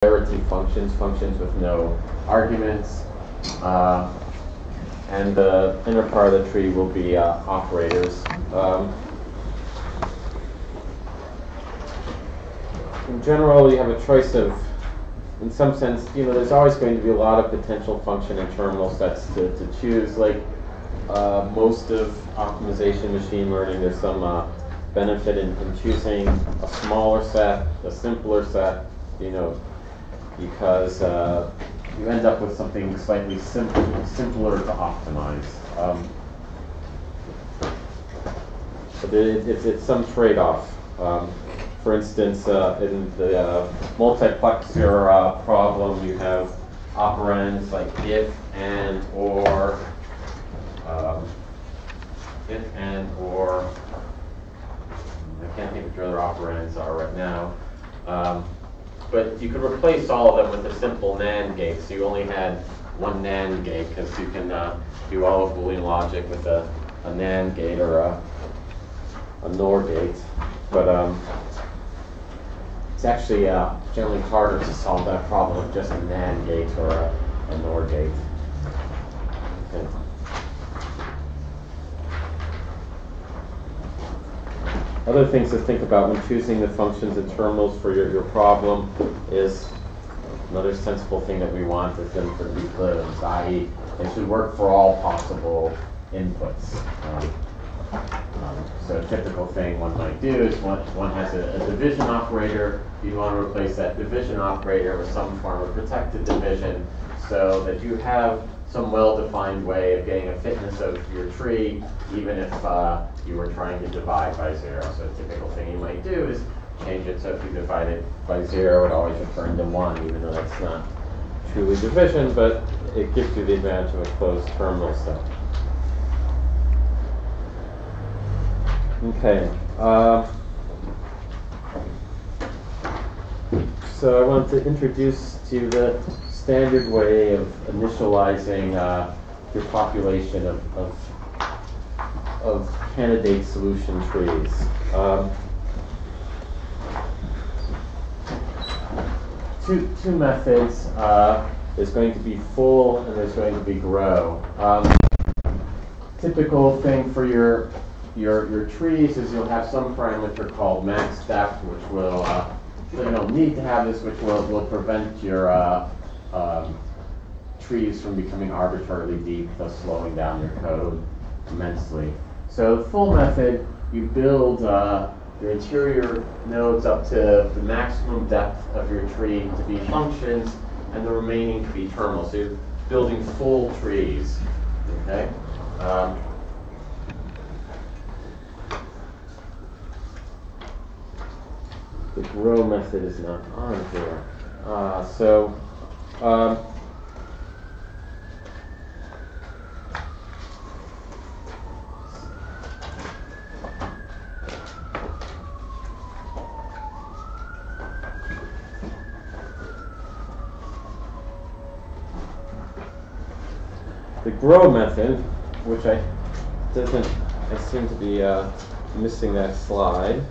functions, functions with no arguments, and the inner part of the tree will be operators. In general, you have a choice of, in some sense, there's always going to be a lot of potential function and terminal sets to choose. Like most of optimization machine learning, there's some benefit in choosing a smaller set, a simpler set, because you end up with something slightly simpler to optimize. But it's some trade-off. For instance, in the multiplexer problem, you have operands like if, and, or, I can't think of what other operands are right now. But you could replace all of them with a simple NAND gate, so you only had one NAND gate, because you can do all of Boolean logic with a NAND gate or a NOR gate. But it's actually generally harder to solve that problem with just a NAND gate or a NOR gate. Okay. Other things to think about when choosing the functions and terminals for your problem is another sensible thing that we want is them to be closed, i.e. they should work for all possible inputs. So a typical thing one might do is one has a division operator. You want to replace that division operator with some form of protected division so that you have some well-defined way of getting a fitness of your tree, even if you were trying to divide by 0. So a typical thing you might do is change it so if you divide it by 0, it always returns to 1, even though that's not truly division, but it gives you the advantage of a closed terminal set. Okay. So I want to introduce to you the standard way of initializing your population of candidate solution trees. Two methods. There's going to be full and there's going to be grow. Typical thing for your trees is you'll have some parameter called max depth, which will so you don't need to have this, which will prevent your trees from becoming arbitrarily deep, thus slowing down your code immensely. So the full method, you build your interior nodes up to the maximum depth of your tree to be functions, and the remaining to be terminals. So you're building full trees. Okay. The grow method is not on here. The grow method, which I seem to be missing that slide.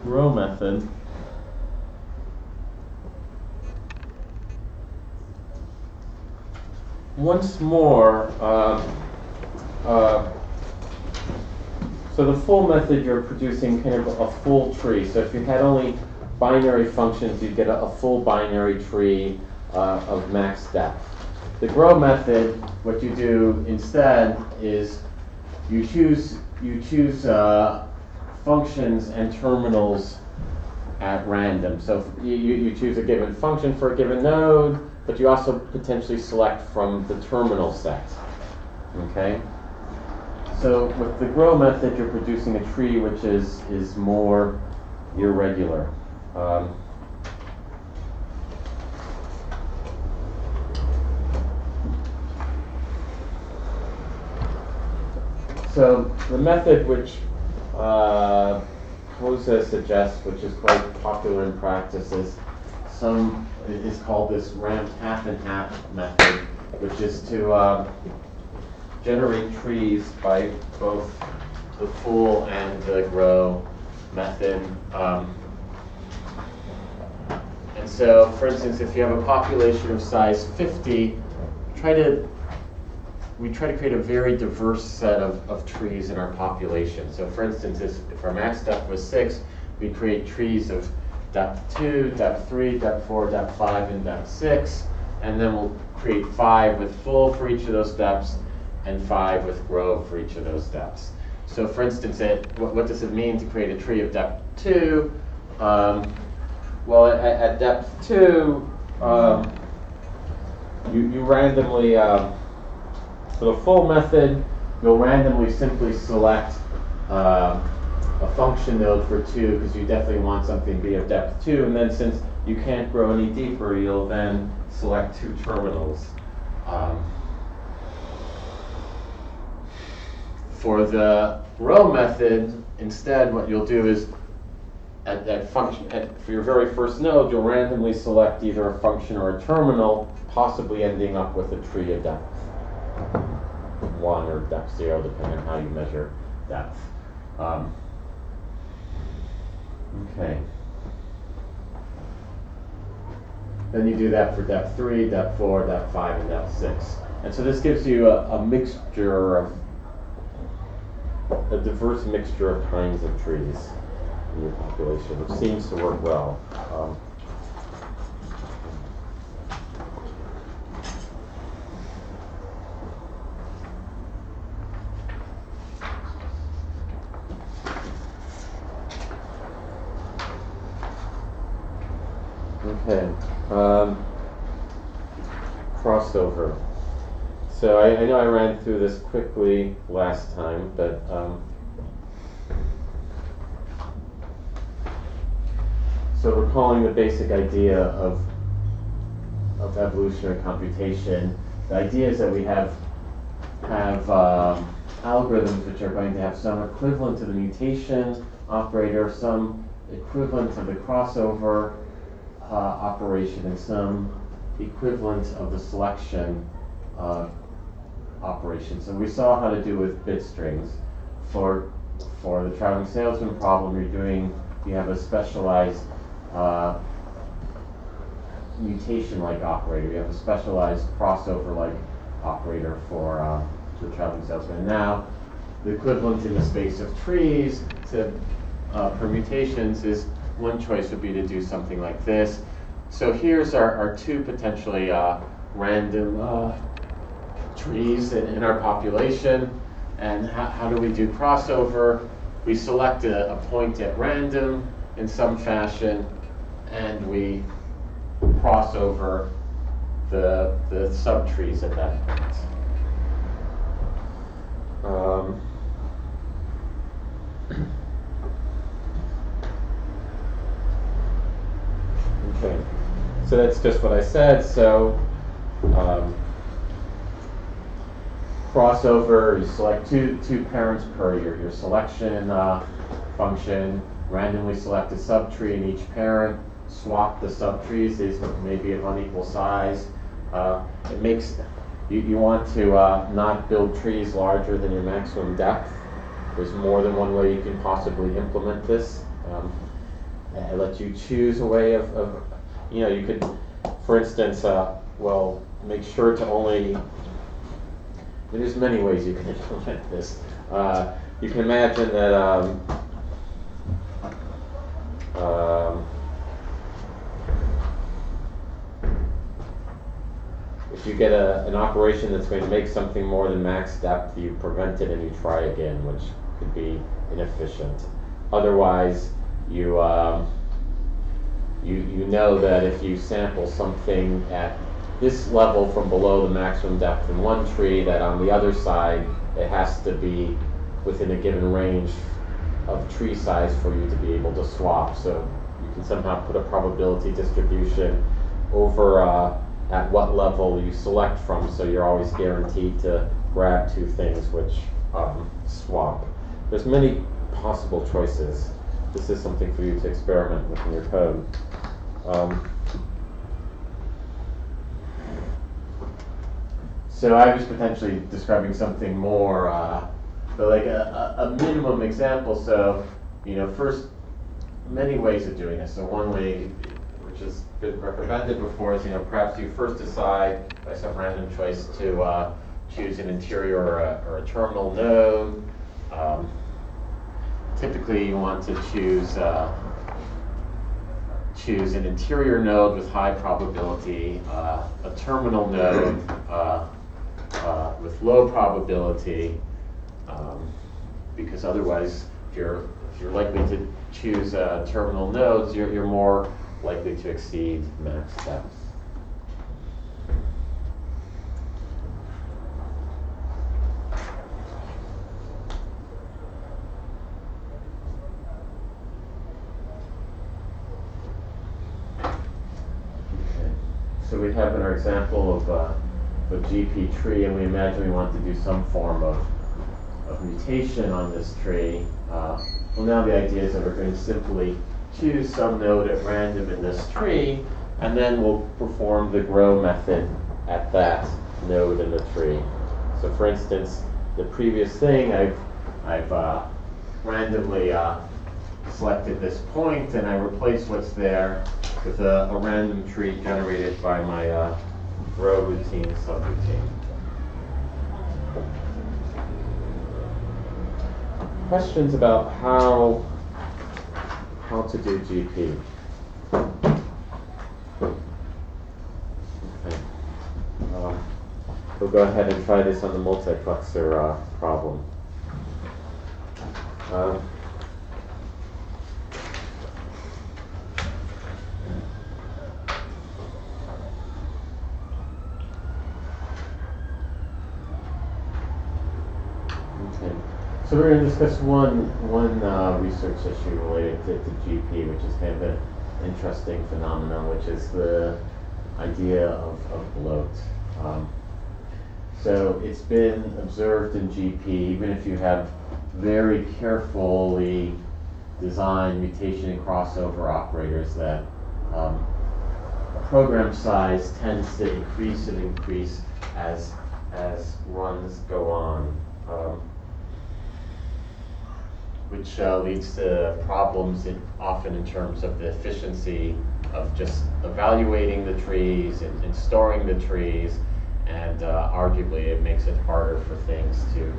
Grow method once more. So the full method, you're producing kind of a full tree. So if you had only binary functions, you'd get a full binary tree of max depth. The grow method, what you do instead is you choose functions and terminals at random. So you choose a given function for a given node, but you also potentially select from the terminal set. Okay? So with the grow method, you're producing a tree which is more irregular. So the method which Jose suggests, which is quite popular in practice, is called this ramped half and half method, which is to generate trees by both the full and the grow method. And so, for instance, if you have a population of size 50, we try to create a very diverse set of trees in our population. So for instance, if our max depth was 6, we create trees of depth 2, depth 3, depth 4, depth 5, and depth 6. And then we'll create 5 with full for each of those depths, and 5 with grow for each of those depths. So for instance, what does it mean to create a tree of depth 2? Well, at depth 2, you randomly, for the full method, you'll randomly simply select a function node for 2, because you definitely want something to be of depth 2, and then since you can't grow any deeper, you'll then select 2 terminals. For the row method, instead, what you'll do is for your very first node, you'll randomly select either a function or a terminal, possibly ending up with a tree of depth 1 or depth 0, depending on how you measure depth. Okay. Then you do that for depth 3, depth 4, depth 5, and depth 6. And so this gives you a diverse mixture of kinds of trees in your population, which seems to work well. Okay. Crossover. So I know I ran through this quickly last time, but so recalling the basic idea of evolutionary computation, the idea is that we have algorithms which are going to have some equivalent to the mutation operator, some equivalent to the crossover operation, and some equivalent of the selection operation. So we saw how to do with bit strings. For the traveling salesman problem, you have a specialized mutation-like operator. You have a specialized crossover-like operator for the traveling salesman. And now, the equivalent in the space of trees to permutations is, one choice would be to do something like this. So here's our 2 potentially random trees in our population. And how do we do crossover? We select a point at random in some fashion, and we cross over the subtrees at that point. Okay, so that's just what I said. So crossover, you select two parents per your selection function, randomly select a subtree in each parent, swap the subtrees. These may be of unequal size. It makes you want to not build trees larger than your maximum depth. There's more than one way you can possibly implement this. It lets you choose a way of you could, for instance, make sure to only. There's many ways you can implement this. You can imagine that if you get an operation that's going to make something more than max depth, you prevent it and you try again, which could be inefficient. Otherwise, you know that if you sample something at this level from below the maximum depth in one tree, that on the other side it has to be within a given range of tree size for you to be able to swap. So you can somehow put a probability distribution over at what level you select from, so you're always guaranteed to grab 2 things which swap. There's many possible choices. This is something for you to experiment with in your code. So I was potentially describing something more but like a minimum example. So, first, many ways of doing this. So one way, which has been recommended before, is perhaps you first decide by some random choice to choose an interior or a terminal node. Typically, you want to choose an interior node with high probability, a terminal node with low probability, because otherwise, if you're likely to choose terminal nodes, you're more likely to exceed max steps. So we have in our example of a GP tree, and we imagine we want to do some form of mutation on this tree. Well, now the idea is that we're going to simply choose some node at random in this tree, and then we'll perform the grow method at that node in the tree. So for instance, the previous thing, I've randomly selected this point, and I replace what's there with a random tree generated by my grow routine subroutine. Questions about how to do GP? Okay. We'll go ahead and try this on the multiplexer problem. So we're going to discuss one research issue related to GP, which is kind of an interesting phenomenon, which is the idea of bloat. So it's been observed in GP, even if you have very carefully designed mutation and crossover operators, that program size tends to increase and increase as runs go on. Which leads to problems often in terms of the efficiency of just evaluating the trees and storing the trees, and arguably it makes it harder for things to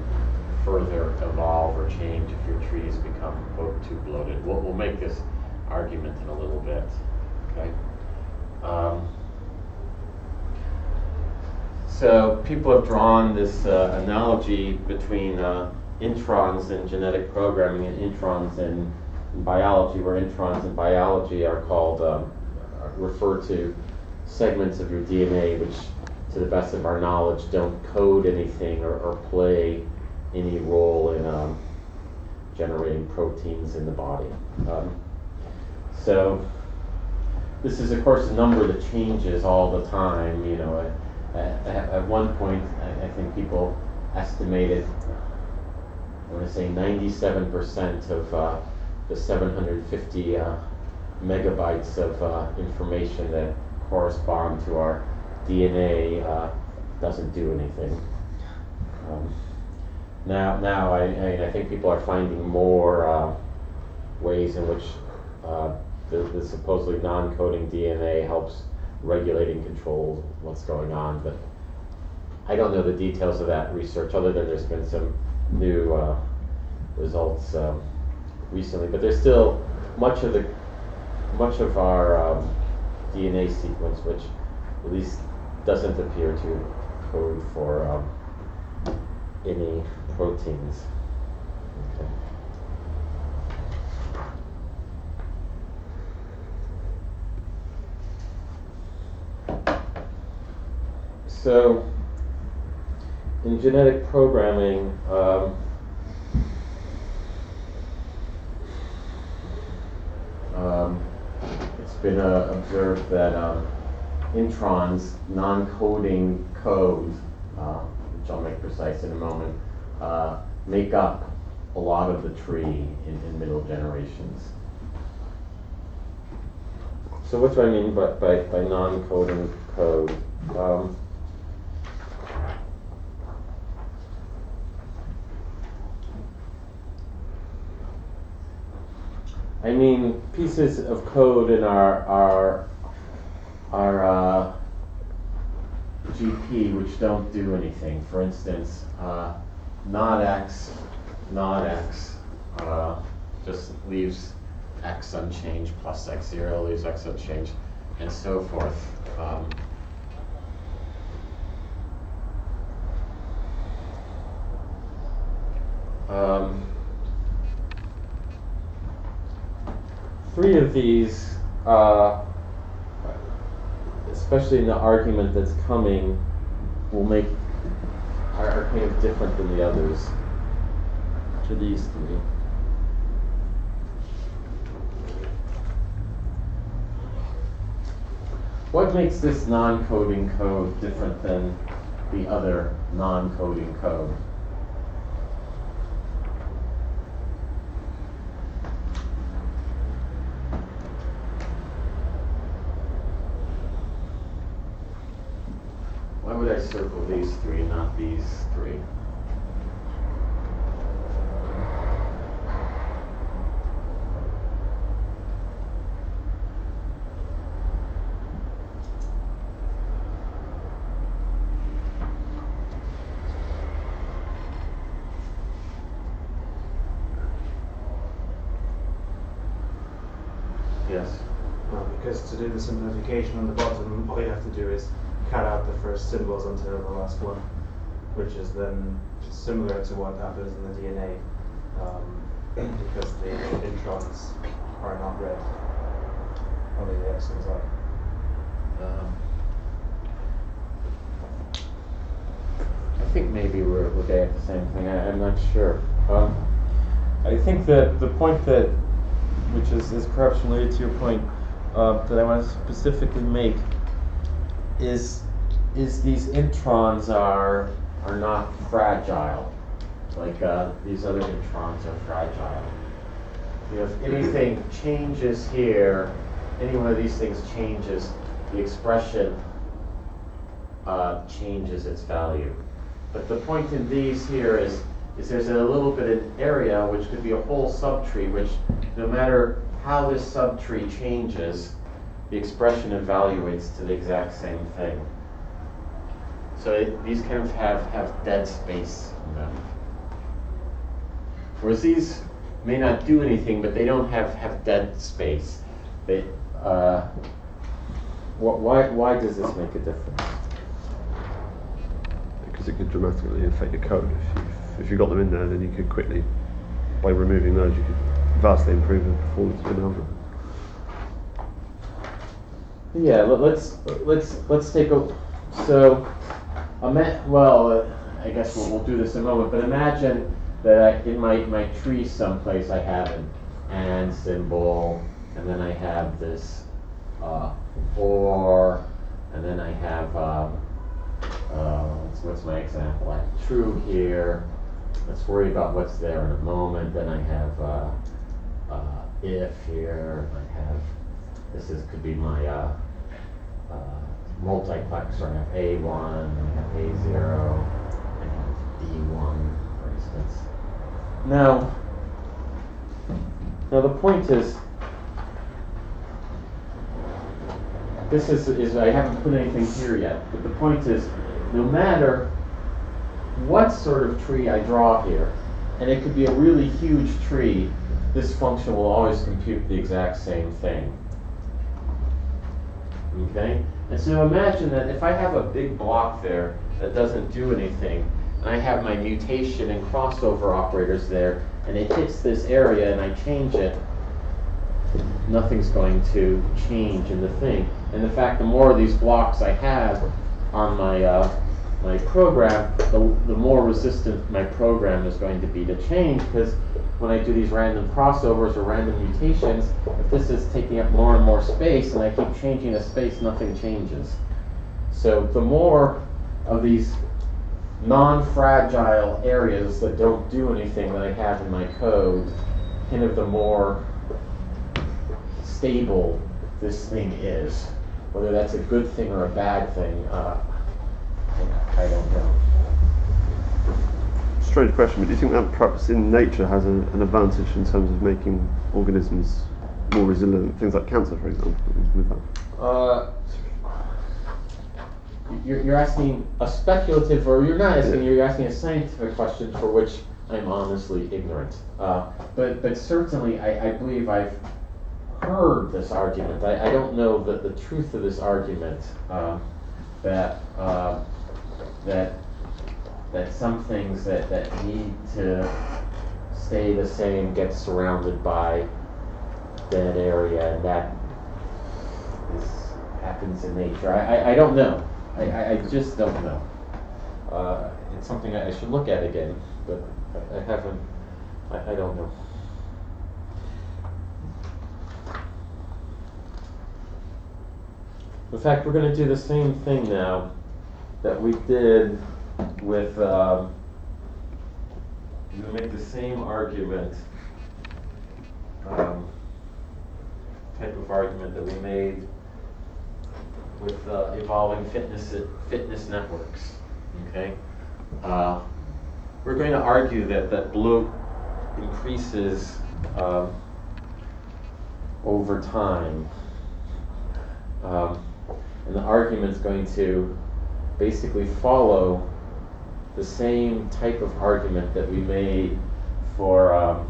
further evolve or change if your trees become, quote, too bloated. We'll make this argument in a little bit, okay? So people have drawn this analogy between introns in genetic programming and introns in biology, where introns in biology are called, refer to segments of your DNA which, to the best of our knowledge, don't code anything or play any role in generating proteins in the body. So this is, of course, a number that changes all the time. At one point, I think people estimated, I want to say 97% of the 750 megabytes of information that correspond to our DNA doesn't do anything. Now I think people are finding more ways in which the supposedly non-coding DNA helps regulate and control what's going on, but I don't know the details of that research, other than there's been some new results recently, but there's still much of our DNA sequence which at least doesn't appear to code for any proteins. Okay. So in genetic programming, it's been observed that introns, non-coding code, which I'll make precise in a moment, make up a lot of the tree in middle generations. So what do I mean by non-coding code? I mean pieces of code in our GP which don't do anything. For instance, not x just leaves x unchanged, plus x0 leaves x unchanged, and so forth. Three of these, especially in the argument that's coming, are kind of different than the others. To these three. What makes this non-coding code different than the other non-coding code? Why would I circle these three, not these three? Yes. Because to do the simplification on the bottom, all you have to do is cut out the first symbols until the last one, which is then similar to what happens in the DNA, because the introns are not read, only the exons are. I think maybe we're looking at the same thing. I'm not sure. I think that the point that, which is perhaps related to your point, that I want to specifically make is these introns are not fragile, like these other introns are fragile. You know, if anything changes here, any one of these things changes, the expression changes its value. But the point in these here is there's a little bit of area, which could be a whole subtree, which no matter how this subtree changes, the expression evaluates to the exact same thing. So these kind of have dead space in them. Whereas these may not do anything, but they don't have dead space. They, why does this make a difference? Because it could dramatically affect your code. If you got them in there, then you could quickly, by removing those, you could vastly improve the performance of an algorithm. Yeah, let's take a I guess we'll do this in a moment. But imagine that in my tree someplace I have an and symbol, and then I have this or, and then I have what's my example? I have true here. Let's worry about what's there in a moment. Then I have if here. I have could be my multiplexer. I have A1, I have A0, I have D1, for instance. Now the point is, this is I haven't put anything here yet, but the point is, no matter what sort of tree I draw here, and it could be a really huge tree, this function will always compute the exact same thing. Okay? And so imagine that if I have a big block there that doesn't do anything, and I have my mutation and crossover operators there, and it hits this area and I change it, nothing's going to change in the thing. And in fact, the more of these blocks I have on my my program, the more resistant my program is going to be to change, because when I do these random crossovers or random mutations, if this is taking up more and more space and I keep changing the space, nothing changes. So the more of these non-fragile areas that don't do anything that I have in my code, kind of the more stable this thing is. Whether that's a good thing or a bad thing, I don't know. Strange question, but do you think that perhaps in nature has an advantage in terms of making organisms more resilient, things like cancer, for example, with that? You're asking a speculative, or you're not asking, you're asking a scientific question for which I'm honestly ignorant. But certainly I believe I've heard this argument. I don't know the truth of this argument, that some things that need to stay the same get surrounded by dead area, and that happens in nature. I don't know. I just don't know. It's something I should look at again, but I haven't. I don't know. In fact, we're going to do the same thing now that we did with. We're going to make the same argument, type of argument that we made with evolving fitness networks. Okay, we're going to argue that bloat increases over time, and the argument is going to basically follow the same type of argument that we made for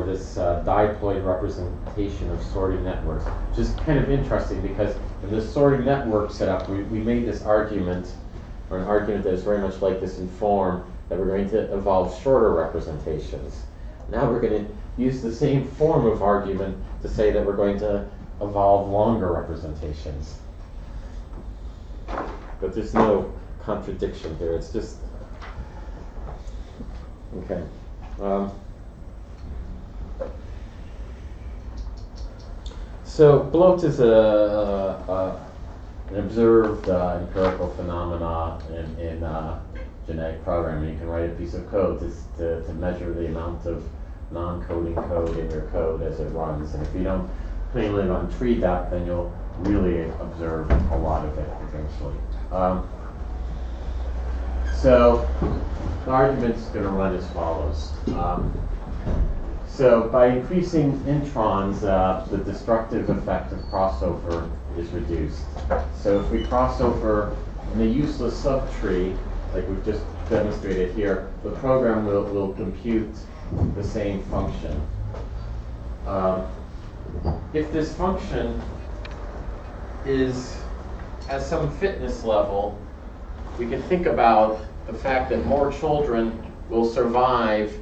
this diploid representation of sorting networks, which is kind of interesting because in the sorting network setup, we made this argument, or an argument that is very much like this in form, that we're going to evolve shorter representations. Now we're going to use the same form of argument to say that we're going to evolve longer representations. But there's no contradiction here. It's just okay. So bloat is an observed empirical phenomena in genetic programming. You can write a piece of code to measure the amount of non-coding code in your code as it runs. And if you don't plainly untreat that, then you'll really observe a lot of it eventually. So the argument's going to run as follows. So by increasing introns, the destructive effect of crossover is reduced. So if we cross over in a useless subtree, like we've just demonstrated here, the program will compute the same function. If this function has some fitness level, we can think about the fact that more children will survive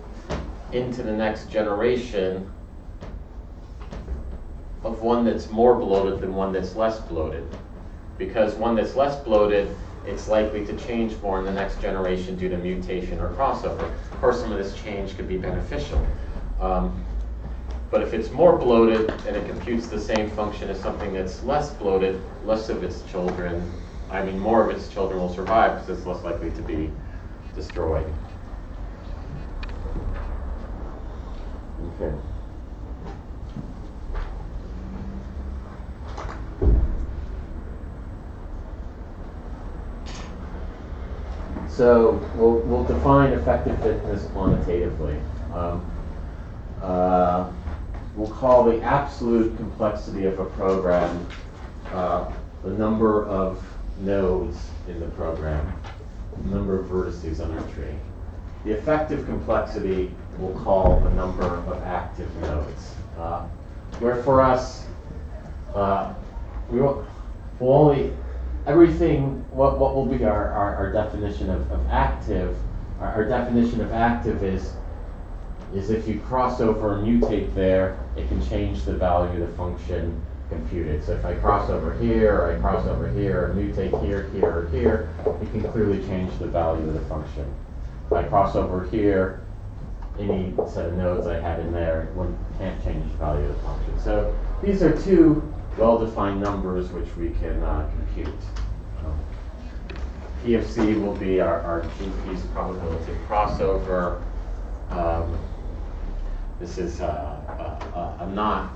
into the next generation of one that's more bloated than one that's less bloated. Because one that's less bloated, it's likely to change more in the next generation due to mutation or crossover. Of course, some of this change could be beneficial. But if it's more bloated and it computes the same function as something that's less bloated, more of its children will survive because it's less likely to be destroyed. Okay. So we'll define effective fitness quantitatively. We'll call the absolute complexity of a program the number of nodes in the program, the number of vertices on our tree. The effective complexity we'll call the number of active nodes. Where for us, we'll only everything. What will be our definition of active? Our definition of active is if you cross over and mutate there, it can change the value of the function computed. So if I cross over here, or I cross over here, or mutate here, here, or here, it can clearly change the value of the function. If I cross over here, any set of nodes I had in there can't change the value of the function. So these are two well-defined numbers which we can compute. PFC will be our GP's probability of crossover. This is I'm not,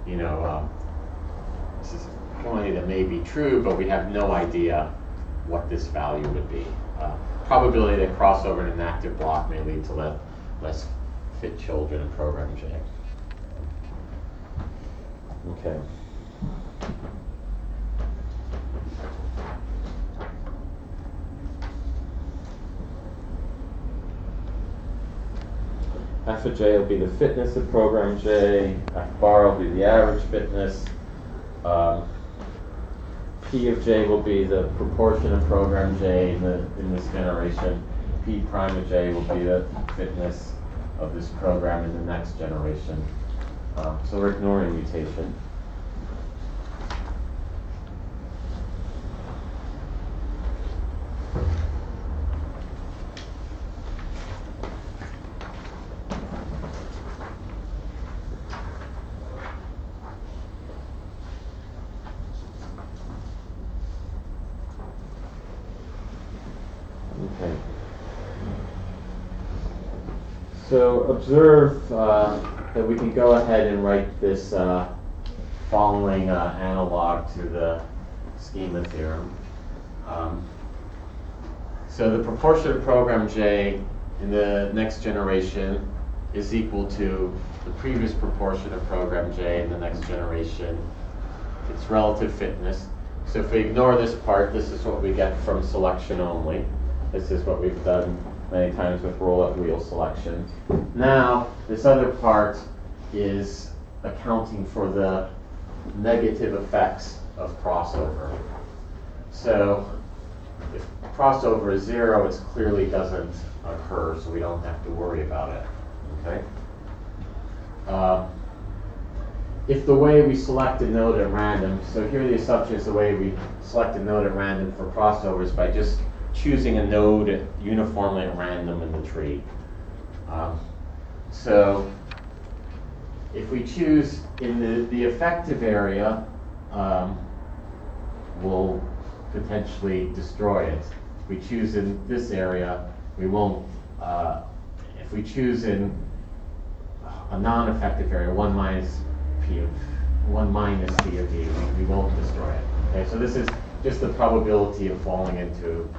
this is a quantity that may be true, but we have no idea what this value would be. Probability that crossover in an active block may lead to less fit children in program J. Okay. F of J will be the fitness of program J. F bar will be the average fitness. P of J will be the proportion of program J in this generation. P prime of J will be the fitness of this program in the next generation. So we're ignoring mutation. Okay. So observe that we can go ahead and write this following analog to the Schema Theorem. So the proportion of program J in the next generation is equal to the previous proportion of program J in the next generation. It's relative fitness. So if we ignore this part, this is what we get from selection only. This is what we've done many times with roll-up wheel selection. Now, this other part is accounting for the negative effects of crossover. So if crossover is 0, it clearly doesn't occur, so we don't have to worry about it. Okay? If the way we select a node at random, so here the assumption is the way we select a node at random for crossovers by just choosing a node uniformly at random in the tree. So if we choose in the effective area, we'll potentially destroy it. If we choose in this area, we won't. If we choose in a non-effective area, 1 minus P of D, we won't destroy it. Okay, so this is just the probability of falling into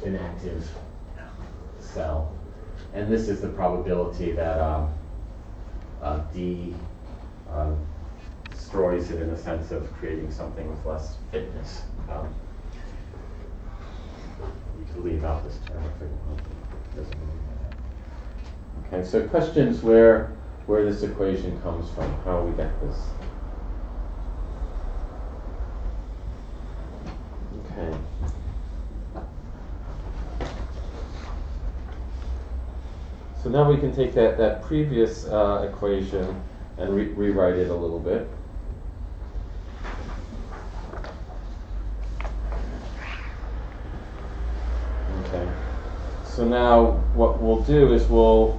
inactive cell. And this is the probability that D destroys it in the sense of creating something with less fitness. You can leave out this term if it doesn't mean that. Okay, so questions where this equation comes from, how we get this. Okay. So now we can take that previous equation and rewrite it a little bit. Okay. So now what we'll do is we'll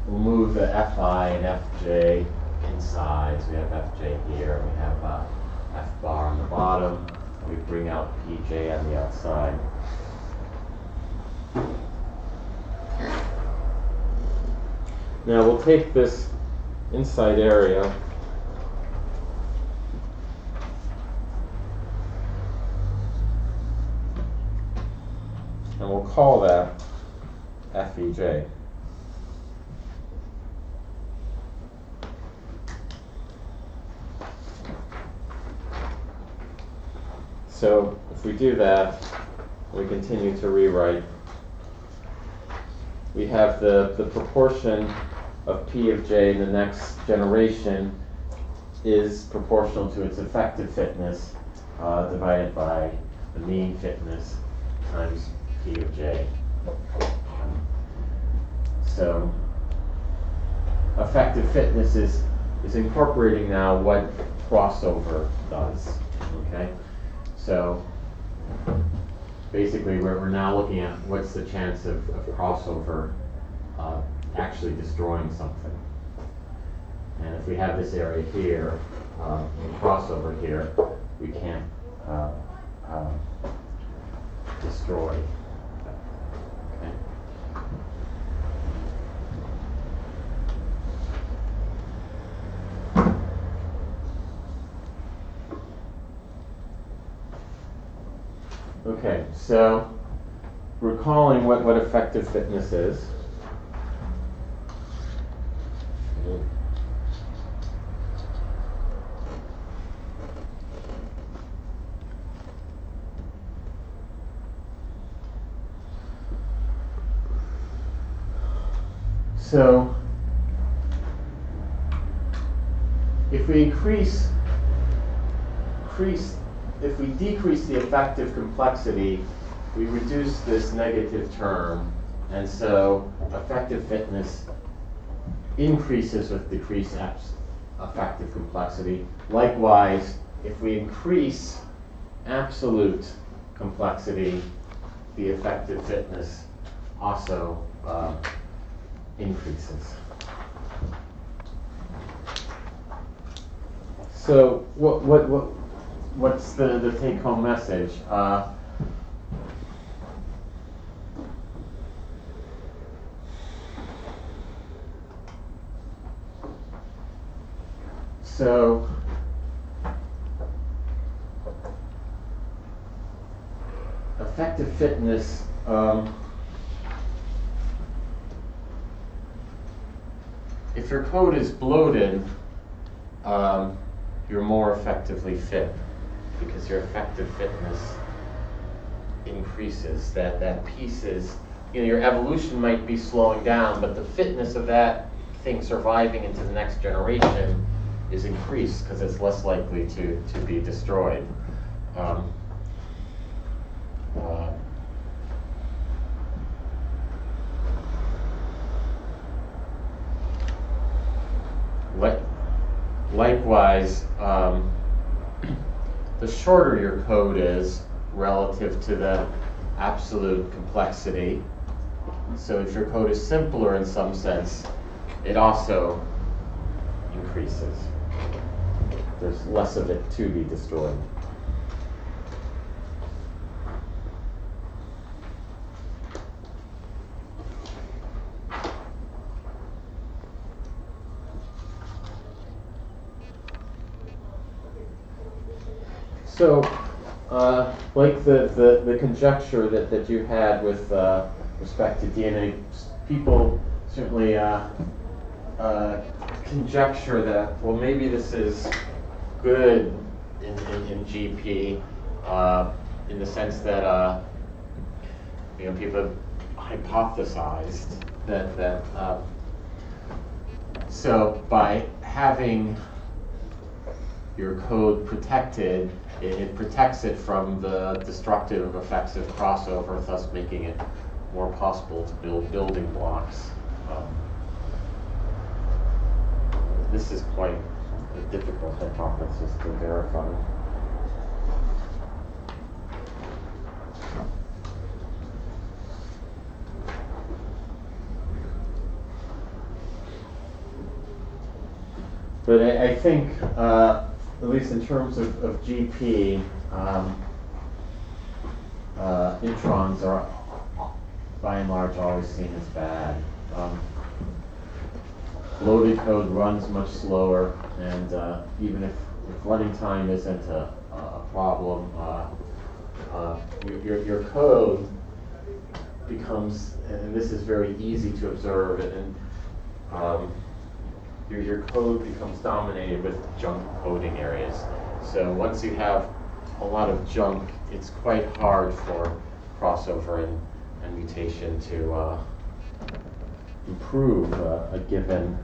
move the Fi and Fj inside. So we have Fj here, and we have F bar on the bottom. And we bring out Pj on the outside. Now we'll take this inside area and we'll call that Fej. So if we do that, we continue to rewrite. We have the proportion of P of J in the next generation is proportional to its effective fitness divided by the mean fitness times P of J. So effective fitness is incorporating now what crossover does. Okay, so basically we're now looking at what's the chance of crossover actually destroying something. And if we have this area here, and crossover here, we can't destroy. Okay. Okay, so recalling what effective fitness is. So if we decrease the effective complexity, we reduce this negative term, and so effective fitness increases with decreased effective complexity. Likewise, if we increase absolute complexity, the effective fitness also increases. So what's the take-home message? So effective fitness if your code is bloated, you're more effectively fit because your effective fitness increases. That piece is, your evolution might be slowing down, but the fitness of that thing surviving into the next generation is increased because it's less likely to be destroyed. Likewise, the shorter your code is relative to the absolute complexity. So if your code is simpler in some sense, it also increases. There's less of it to be destroyed. So, like the conjecture that you had with respect to DNA, people certainly conjecture that, well, maybe this is good in GP in the sense that people have hypothesized that so by having your code protected, it protects it from the destructive effects of crossover, thus making it more possible to build building blocks. This is quite a difficult hypothesis to verify. But I think, at least in terms of GP, introns are by and large always seen as bad. Loaded code runs much slower, and even if running time isn't a problem, your code becomes, and this is very easy to observe, and your code becomes dominated with junk coding areas. So once you have a lot of junk, it's quite hard for crossover and mutation to improve a given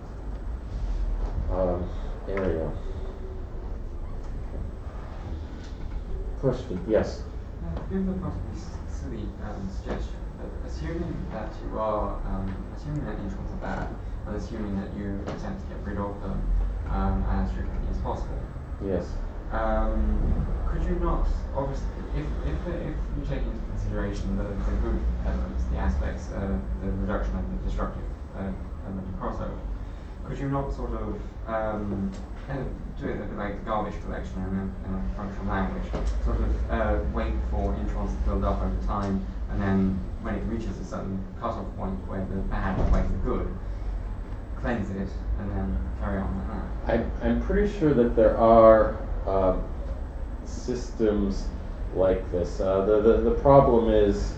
area. Question? Yes? Given the possibly silly suggestion, but assuming that you are, assuming that introns are bad, but assuming that you attempt to get rid of them as frequently as possible. Yes. Could you not, obviously, if you take into consideration the good elements, the aspects, the reduction of the destructive element of crossover, could you not sort of kind of do it like garbage collection in a functional language, sort of wait for introns to build up over time, and then when it reaches a certain cutoff point where the bad outweighs the good, cleanse it, and then carry on like that? I'm pretty sure that there are systems like this. The problem is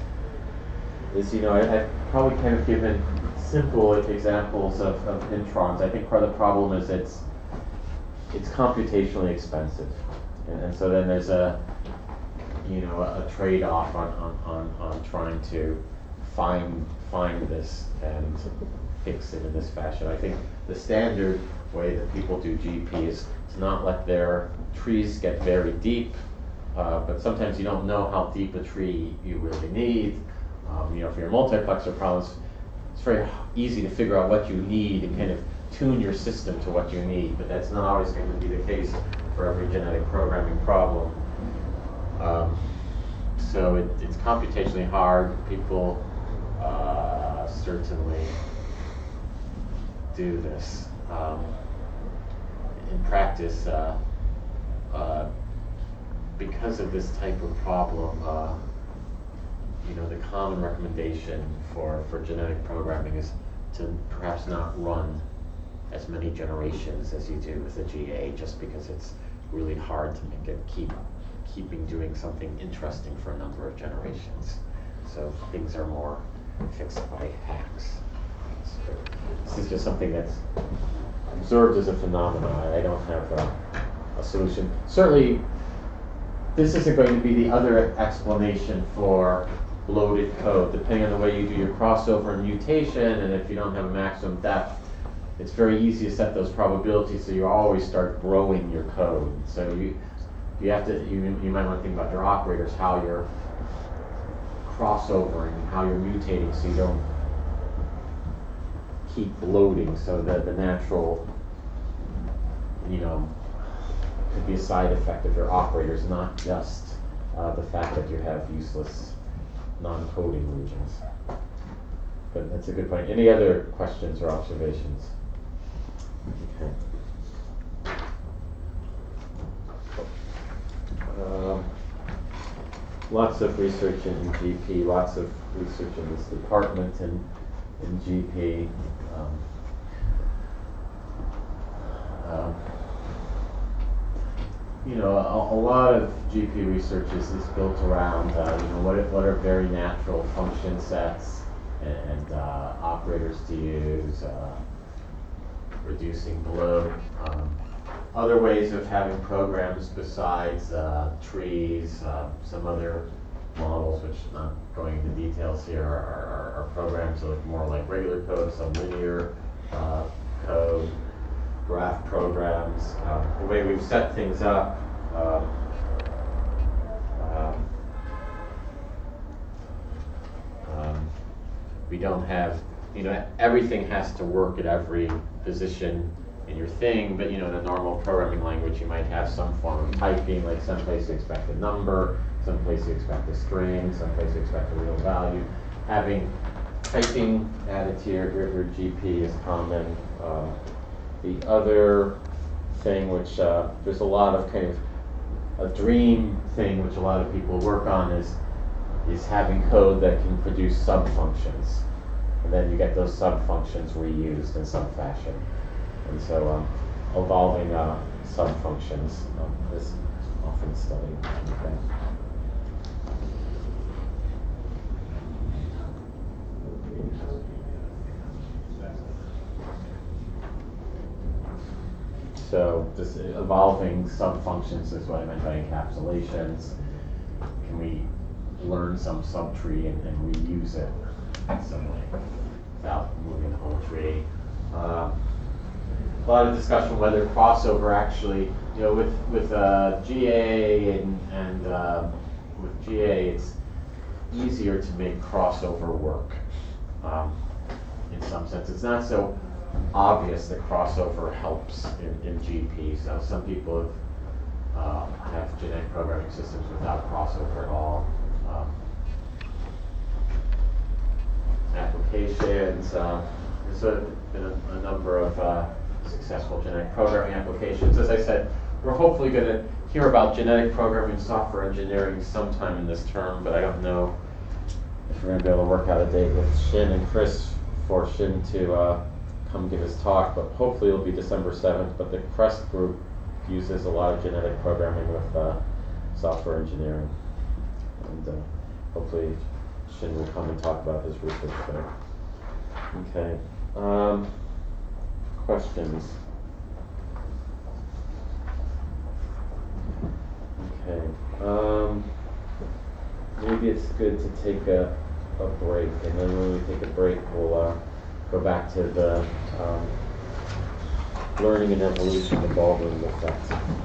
is, I've probably kind of given simple examples of introns. I think part of the problem is it's computationally expensive, and so then there's a trade-off on trying to find this and fix it in this fashion. I think the standard way that people do GP is to not let their trees get very deep, but sometimes you don't know how deep a tree you really need. For your multiplexer problems, it's very easy to figure out what you need and kind of tune your system to what you need, but that's not always going to be the case for every genetic programming problem. So it's computationally hard. People certainly do this. In practice, because of this type of problem, the common recommendation for genetic programming is to perhaps not run as many generations as you do with a GA, just because it's really hard to make it keeping doing something interesting for a number of generations. So things are more fixed by hacks. So this is just something that's observed as a phenomenon. I don't have a solution. Certainly, this isn't going to be the other explanation for bloated code. Depending on the way you do your crossover and mutation, and if you don't have a maximum depth, it's very easy to set those probabilities so you always start growing your code. So you have to, you might want to think about your operators, how you're crossovering, how you're mutating so you don't keep bloating, so that the natural, could be a side effect of your operators, not just the fact that you have useless non-coding regions. But that's a good point. Any other questions or observations? Okay. Lots of research in GP, lots of research in this department in GP. A lot of GP research is built around what are very natural function sets and operators to use, reducing bloat, other ways of having programs besides trees, some other models, which not going into details here, are programs that look more like regular code, some linear code, graph programs. The way we've set things up, we don't have, everything has to work at every position in your thing, but in a normal programming language you might have some form of typing, like someplace you expect a number, someplace you expect a string, someplace you expect a real value. Having typing added to your GP is common. The other thing, which there's a lot of kind of a dream thing which a lot of people work on, is having code that can produce sub-functions, and then you get those sub-functions reused in some fashion. And so evolving sub-functions is often studied. Okay. So just evolving sub-functions is what I meant by encapsulations. Can we learn some subtree and reuse it in some way without moving the whole tree? A lot of discussion whether crossover actually, with GA and with GA, it's easier to make crossover work in some sense. It's not so obvious that crossover helps in GP. So some people have genetic programming systems without crossover at all. Applications, there's sort of been a number of successful genetic programming applications. As I said, we're hopefully going to hear about genetic programming software engineering sometime in this term, but I don't know if we're going to be able to work out a date with Shin and Chris for Shin to come give his talk, but hopefully it'll be December 7th. But the CREST group uses a lot of genetic programming with software engineering, and hopefully Shin will come and talk about his research there. Okay. Questions? Okay. Maybe it's good to take a break, and then when we take a break, we'll go back to the learning and evolution of the ballroom effect.